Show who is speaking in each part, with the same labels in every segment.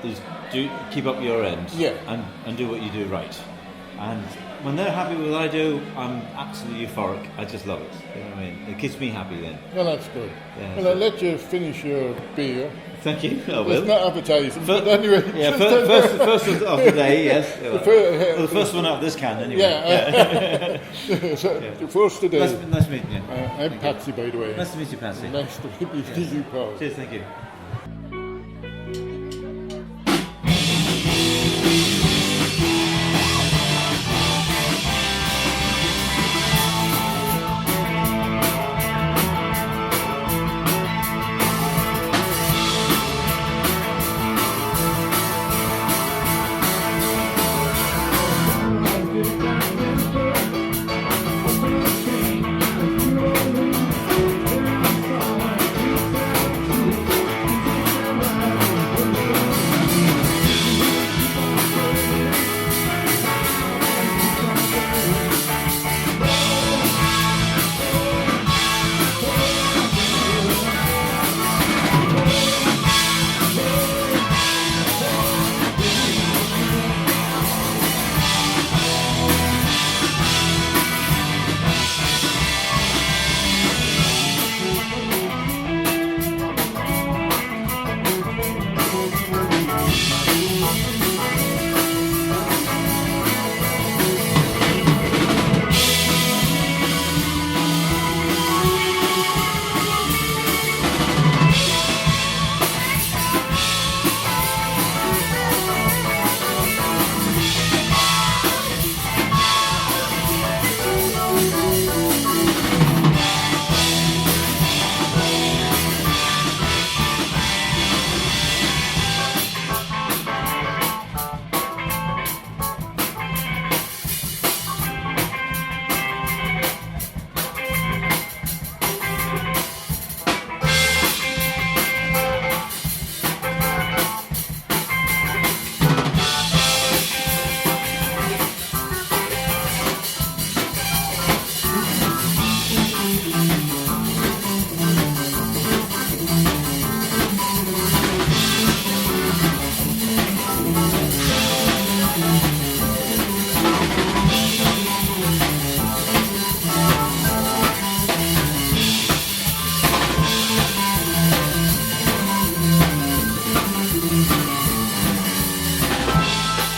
Speaker 1: is keep up your end, and do what you do right. And when they're happy with what I do, I'm absolutely euphoric. I just love it. You know what I mean? It keeps me happy then.
Speaker 2: Well, that's good.
Speaker 1: Yeah,
Speaker 2: well, I'll let you finish your beer.
Speaker 1: Thank you. I will.
Speaker 2: It's not advertising, but anyway.
Speaker 1: Yeah, first of the day, yes. The first one out of this can, anyway.
Speaker 2: Yeah. The first today.
Speaker 1: Nice meeting you.
Speaker 2: I'm Patsy, by the way.
Speaker 1: Nice to meet you, Patsy.
Speaker 2: Nice to meet you, Paul.
Speaker 1: Cheers, thank you.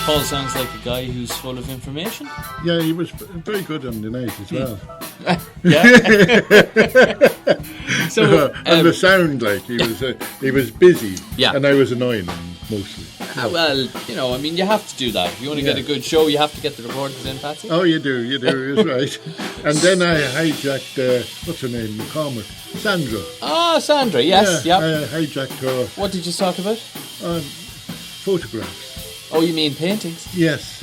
Speaker 3: Paul sounds like a guy who's full of information.
Speaker 2: Yeah, he was very good on the night as well.
Speaker 3: So,
Speaker 2: and the sound, like he was busy, and I was annoying him mostly.
Speaker 3: Well, you have to do that. If you want to get a good show, you have to get the recordings in, Patsy.
Speaker 2: Oh, you do, it's right. And then I hijacked, what's her name, McCormack? Sandra.
Speaker 3: Ah, Sandra, yes,
Speaker 2: I hijacked her.
Speaker 3: What did you talk about?
Speaker 2: Photographs.
Speaker 3: Oh, you mean paintings?
Speaker 2: Yes.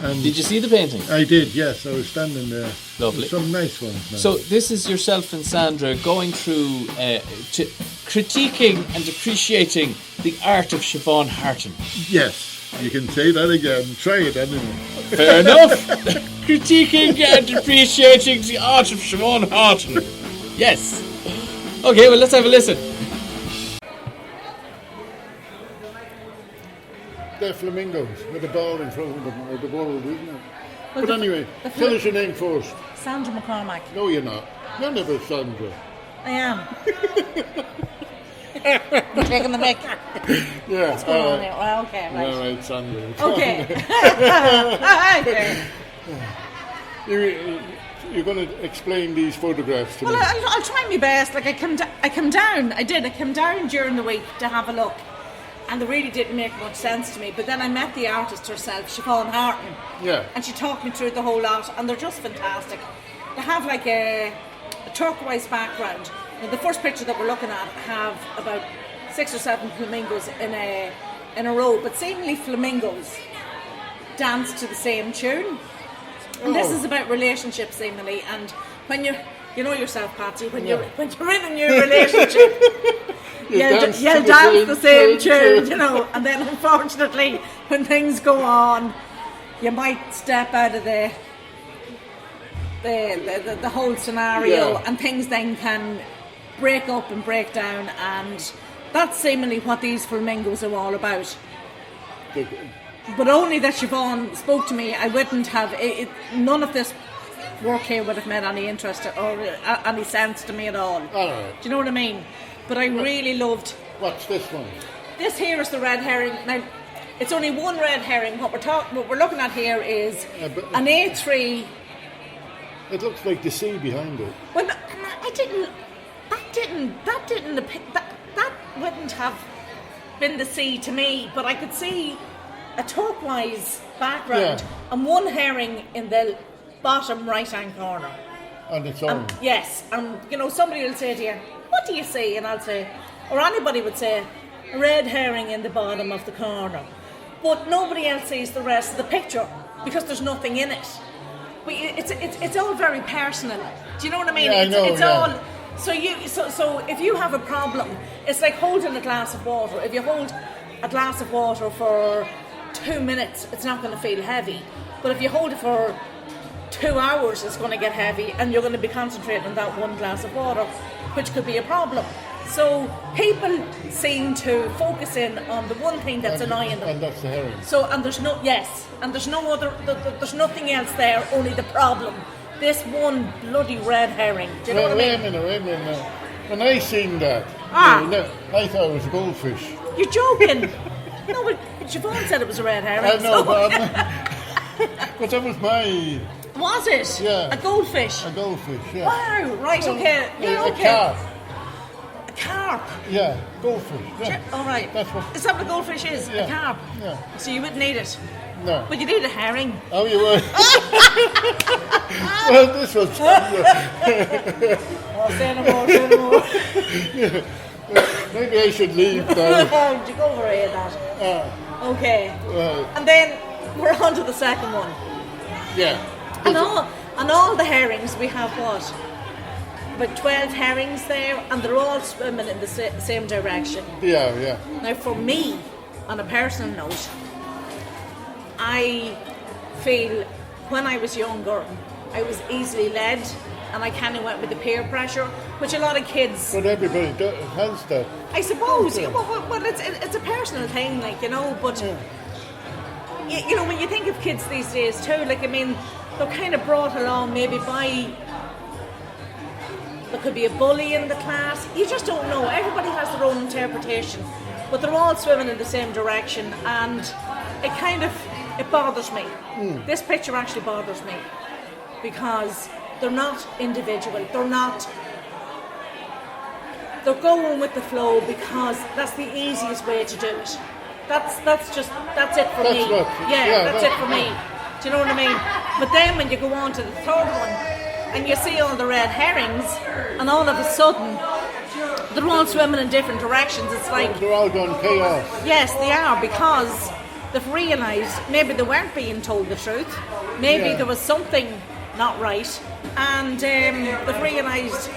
Speaker 3: And did you see the paintings?
Speaker 2: I did, yes. I was standing there.
Speaker 3: Lovely.
Speaker 2: Some nice ones now.
Speaker 3: So this is yourself and Sandra going through critiquing and appreciating the art of Siobhan Harton.
Speaker 2: Yes, you can say that again. Try it anyway.
Speaker 3: Fair enough. Critiquing and appreciating the art of Siobhan Harton. Yes. Okay, well, let's have a listen.
Speaker 2: They're flamingos with a ball in front of them, or the ball, isn't it?
Speaker 4: Well,
Speaker 2: but anyway, tell us your name first.
Speaker 4: Sandra McCormack.
Speaker 2: No, you're not. You're never Sandra.
Speaker 4: I am. You're taking the mic.
Speaker 2: Yeah.
Speaker 4: What's going on here? Well, okay, right.
Speaker 2: All right, Sandra.
Speaker 4: Okay.
Speaker 2: You're going to explain these photographs to me.
Speaker 4: Well, I'll try my best. Like I came down during the week to have a look. And they really didn't make much sense to me. But then I met the artist herself, Siobhan Harton.
Speaker 2: Yeah.
Speaker 4: And she talked me through the whole lot, and they're just fantastic. They have like a turquoise background. Now, the first picture that we're looking at have about 6 or 7 flamingos in a row, but seemingly flamingos dance to the same tune. And this is about relationships, seemingly. And when you know yourself, Patsy, when you're in a new relationship. You'll dance the same tune, and then unfortunately when things go on you might step out of the whole scenario and things then can break up and break down, and that's seemingly what these flamingos are all about. But only that Siobhan spoke to me, I wouldn't have none of this work here would have made any interest or any sense to me at all.
Speaker 2: All right.
Speaker 4: Do you know what I mean? But I really loved.
Speaker 2: What's this one?
Speaker 4: This here is the red herring. Now, it's only one red herring. What we're looking at here is an A3.
Speaker 2: It looks like the sea behind it.
Speaker 4: Well, I didn't. That wouldn't have been the sea to me. But I could see a turquoise background and one herring in the bottom right-hand corner.
Speaker 2: On its own.
Speaker 4: Yes, and somebody will say to you, "What do you see?" And I'll say, or anybody would say, a red herring in the bottom of the corner. But nobody else sees the rest of the picture because there's nothing in it. It's all very personal. Do you know what I mean?
Speaker 2: Yeah, I know,
Speaker 4: it's all. So if you have a problem, it's like holding a glass of water. If you hold a glass of water for 2 minutes, it's not going to feel heavy. But if you hold it for 2 hours, it's going to get heavy, and you're going to be concentrating on that one glass of water, which could be a problem. So people seem to focus in on the one thing that's annoying them.
Speaker 2: And that's the herring.
Speaker 4: There's nothing else there, only the problem. This one bloody red herring. Do you know what I mean?
Speaker 2: Wait a minute. When I seen that, I thought it was a goldfish.
Speaker 4: You're joking? No, but Siobhan said it was a red herring.
Speaker 2: I know, but that was my...
Speaker 4: Was it?
Speaker 2: Yeah.
Speaker 4: A goldfish?
Speaker 2: A goldfish, yeah.
Speaker 4: Wow, right, okay. Yeah,
Speaker 2: a
Speaker 4: okay.
Speaker 2: carp.
Speaker 4: A carp?
Speaker 2: Yeah, goldfish. Yeah.
Speaker 4: All right.
Speaker 2: That's what...
Speaker 4: Is that what a goldfish is?
Speaker 2: Yeah.
Speaker 4: A carp?
Speaker 2: Yeah.
Speaker 4: So you wouldn't need it?
Speaker 2: No.
Speaker 4: But you need a herring.
Speaker 2: Oh, you would? Well, this was...
Speaker 4: Say no more.
Speaker 2: Maybe I should leave now.
Speaker 4: You go over here, that. Okay. And then we're on to the second one.
Speaker 2: Yeah.
Speaker 4: And all the herrings, we have what? About 12 herrings there, and they're all swimming in the same direction.
Speaker 2: Yeah.
Speaker 4: Now, for me, on a personal note, I feel when I was younger, I was easily led, and I kind of went with the peer pressure, which a lot of kids...
Speaker 2: But everybody has that.
Speaker 4: I suppose. Yeah. Well, it's a personal thing, but... Yeah. When you think of kids these days too, they're kind of brought along maybe by... There could be a bully in the class. You just don't know. Everybody has their own interpretation. But they're all swimming in the same direction, and it bothers me. This picture actually bothers me because they're not individual. They're going with the flow because that's the easiest way to do it. That's it for me. That's it for me. Do you know what I mean? But then when you go on to the third one and you see all the red herrings, and all of a sudden they're all swimming in different directions. It's like
Speaker 2: they're all going chaos.
Speaker 4: Yes, they are, because they've realised maybe they weren't being told the truth. Maybe there was something not right, and they've realised,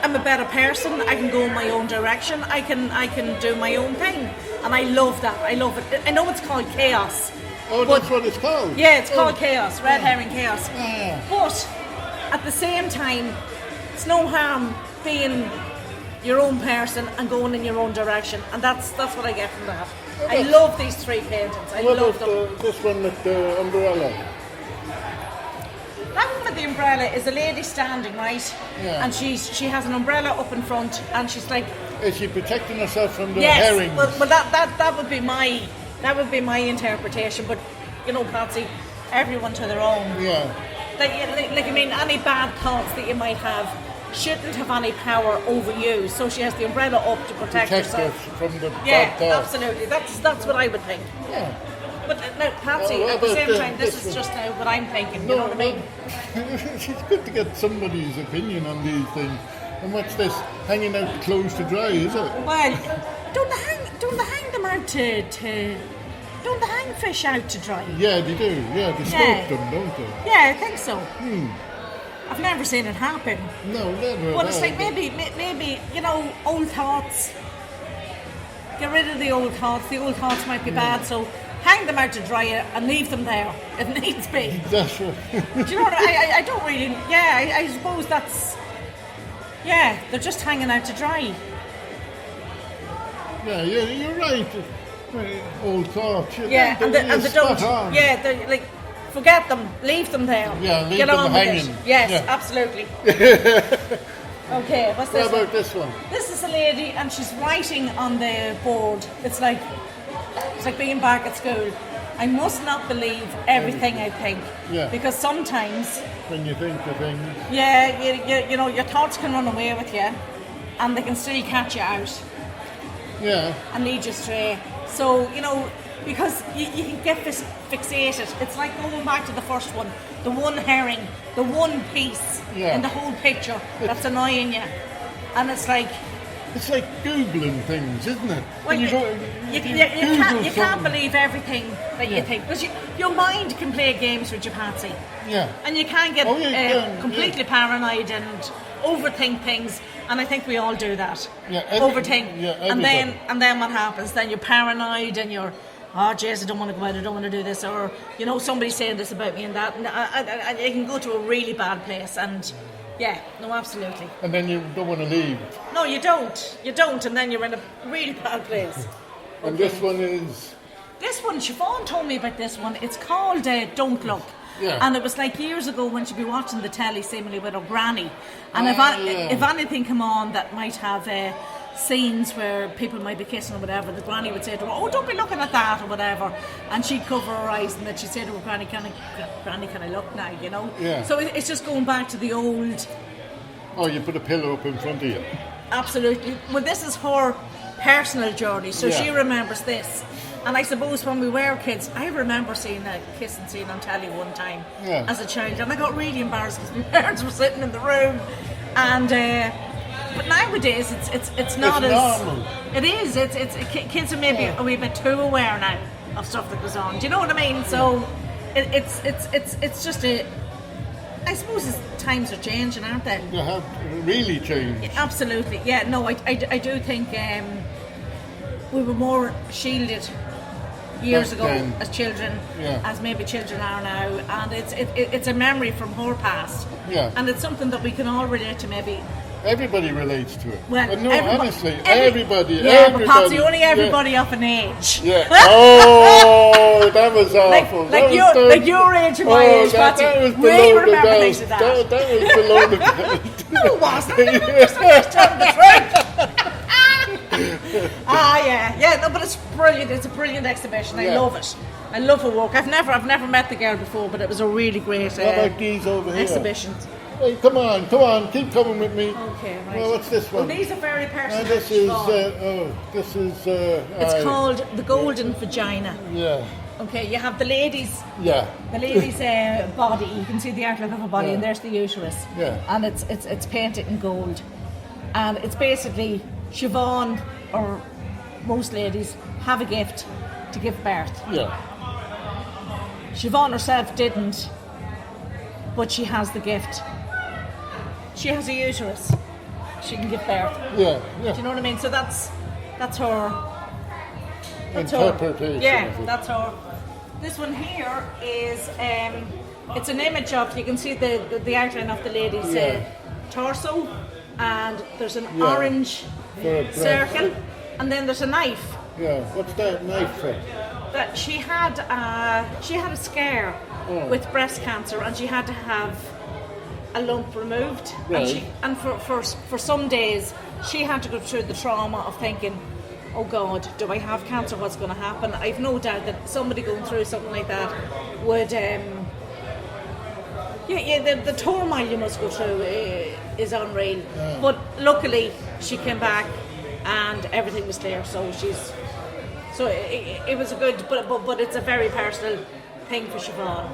Speaker 4: I'm a better person. I can go in my own direction. I can do my own thing, and I love that. I love it. I know it's called chaos.
Speaker 2: Oh, that's what it's called?
Speaker 4: Yeah, it's called chaos, red herring chaos.
Speaker 2: Yeah.
Speaker 4: But at the same time, it's no harm being your own person and going in your own direction, and that's what I get from that. I love these three paintings. I love them.
Speaker 2: This one with the umbrella?
Speaker 4: That one with the umbrella is a lady standing, right?
Speaker 2: Yeah.
Speaker 4: And she has an umbrella up in front, and she's like...
Speaker 2: Is she protecting herself from the
Speaker 4: yes,
Speaker 2: herrings?
Speaker 4: Well, that would be my interpretation. But Patsy, everyone to their own.
Speaker 2: Yeah.
Speaker 4: Any bad thoughts that you might have shouldn't have any power over you. So she has the umbrella up to protect herself
Speaker 2: from the bad thoughts.
Speaker 4: Yeah, absolutely. That's what I would think.
Speaker 2: Yeah.
Speaker 4: But now, Patsy, at the same time, this is just now what I'm thinking. You know what I mean?
Speaker 2: It's good to get somebody's opinion on these things. And what's this? Hanging out the clothes to dry, is it?
Speaker 4: Well, don't they hang them out to don't they hang fish out to dry?
Speaker 2: Yeah, they do. Yeah, they smoke them, don't they?
Speaker 4: Yeah, I think so. I've never seen it happen.
Speaker 2: No, never.
Speaker 4: But it's like maybe old thoughts. Get rid of the old thoughts. The old thoughts might be bad, so hang them out to dry and leave them there if needs be.
Speaker 2: That's right.
Speaker 4: Do you know what I don't really... Yeah, I suppose that's... Yeah, they're just hanging out to dry.
Speaker 2: Yeah, you're right. Old thought.
Speaker 4: Yeah, and they don't.
Speaker 2: On.
Speaker 4: Yeah, they're like, forget them, leave them there.
Speaker 2: Yeah, leave
Speaker 4: Get
Speaker 2: them
Speaker 4: on
Speaker 2: hanging.
Speaker 4: with it. Yes,
Speaker 2: Yeah.
Speaker 4: absolutely. Okay, what's this?
Speaker 2: What about this one?
Speaker 4: This is a lady, and she's writing on the board. It's like being back at school. I must not believe everything I think.
Speaker 2: Yeah.
Speaker 4: Because sometimes,
Speaker 2: When you think the things.
Speaker 4: yeah, you know, your thoughts can run away with you, and they can still catch you out
Speaker 2: Yeah.
Speaker 4: and lead you astray. So, you know, because you can get fixated. It's like going back to the first one, the one herring, the one piece in the whole picture that's annoying you. And it's like...
Speaker 2: It's like Googling things, isn't it?
Speaker 4: Well, you can't believe everything that you think. Because your mind can play games with you, Patsy.
Speaker 2: Yeah.
Speaker 4: And you can get completely paranoid and overthink things. And I think we all do that.
Speaker 2: Yeah,
Speaker 4: overthink.
Speaker 2: Yeah,
Speaker 4: and then what happens? Then you're paranoid and you're, oh, jeez, I don't want to go out, I don't want to do this. Or, you know, somebody's saying this about me and that. And you can go to a really bad place. And, yeah, no, absolutely.
Speaker 2: And then you don't want to leave.
Speaker 4: No, you don't. You don't. And then you're in a really bad place.
Speaker 2: And this one is...
Speaker 4: This one, Siobhan told me about this one. It's called Don't Look.
Speaker 2: Yeah.
Speaker 4: And it was like years ago when she'd be watching the telly, seemingly with her granny. And if anything came on that might have scenes where people might be kissing or whatever, the granny would say to her, oh, don't be looking at that or whatever. And she'd cover her eyes and then she'd say to her granny, can I look now, you know?
Speaker 2: Yeah.
Speaker 4: So it's just going back to the old...
Speaker 2: Oh, you put a pillow up in front of you.
Speaker 4: Absolutely. Well, this is her personal journey, so she remembers this. And I suppose when we were kids, I remember seeing a kissing scene on telly one time as a child, and I got really embarrassed because my parents were sitting in the room. And but nowadays, it's not as
Speaker 2: normal.
Speaker 4: It is. It's kids are maybe a wee bit too aware now of stuff that goes on. Do you know what I mean? So it's just a. I suppose times are changing, aren't they?
Speaker 2: They have really changed.
Speaker 4: Absolutely. Yeah. No, I do think we were more shielded years ago as children, as maybe children are now, and it's a memory from her past, and it's something that we can all relate to. Maybe
Speaker 2: everybody relates to it.
Speaker 4: Well,
Speaker 2: no, honestly, everybody.
Speaker 4: Yeah,
Speaker 2: everybody,
Speaker 4: but Patsy, only everybody of an age.
Speaker 2: Yeah. Oh, that was awful.
Speaker 4: Like your age and my age, Patsy.
Speaker 2: That was
Speaker 4: we remember things of that.
Speaker 2: That was below the belt.
Speaker 4: No, it wasn't. Just telling the truth. Yeah, no, but it's brilliant. It's a brilliant exhibition. I love it. I love her work. I've never met the girl before, but it was a really great
Speaker 2: what about these over here?
Speaker 4: exhibition.
Speaker 2: Hey, come on, keep coming with me.
Speaker 4: Okay, right.
Speaker 2: Well, what's this one?
Speaker 4: Well, these are very personal.
Speaker 2: This is.
Speaker 4: It's called the Golden Vagina.
Speaker 2: Yeah.
Speaker 4: Okay, you have the ladies.
Speaker 2: Yeah.
Speaker 4: The lady's body. You can see the outline of her body, and there's the uterus.
Speaker 2: Yeah.
Speaker 4: And it's painted in gold, and it's basically Siobhan, or most ladies have a gift to give birth.
Speaker 2: Yeah.
Speaker 4: Siobhan herself didn't, but she has the gift. She has a uterus. She can give birth.
Speaker 2: Yeah.
Speaker 4: Do you know what I mean? So that's her.
Speaker 2: Interpretation.
Speaker 4: Yeah, that's her. This one here is it's an image of, you can see the outline of the lady's torso, and there's an orange circle, and then there's a knife.
Speaker 2: Yeah. What's that knife for?
Speaker 4: That she had a scare with breast cancer, and she had to have a lump removed.
Speaker 2: Right.
Speaker 4: And for some days she had to go through the trauma of thinking, oh God, do I have cancer? What's going to happen? I've no doubt that somebody going through something like that would the turmoil you must go through is unreal. Yeah. But luckily she came back and everything was clear, so it was a good, but it's a very personal thing for Siobhan,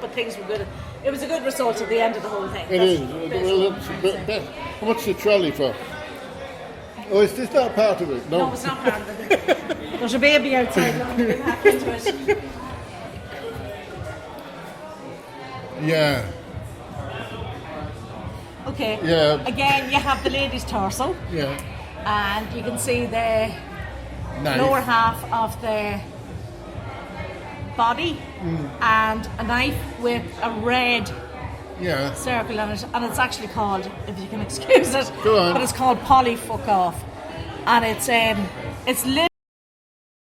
Speaker 4: but things were good. It was a good result at the end of the whole thing.
Speaker 2: It is. Well, how much the trolley for? Oh, is this not part of it?
Speaker 4: No, it's not part of it. There's a baby outside looking to get back into it.
Speaker 2: Yeah.
Speaker 4: Okay.
Speaker 2: Yeah.
Speaker 4: Again, you have the lady's torso.
Speaker 2: Yeah.
Speaker 4: And you can see the
Speaker 2: Knife.
Speaker 4: lower half of the body and a knife with a red circle on it, and it's actually called, if you can excuse it,
Speaker 2: go on.
Speaker 4: but it's called Polly Fuck Off, and it's It's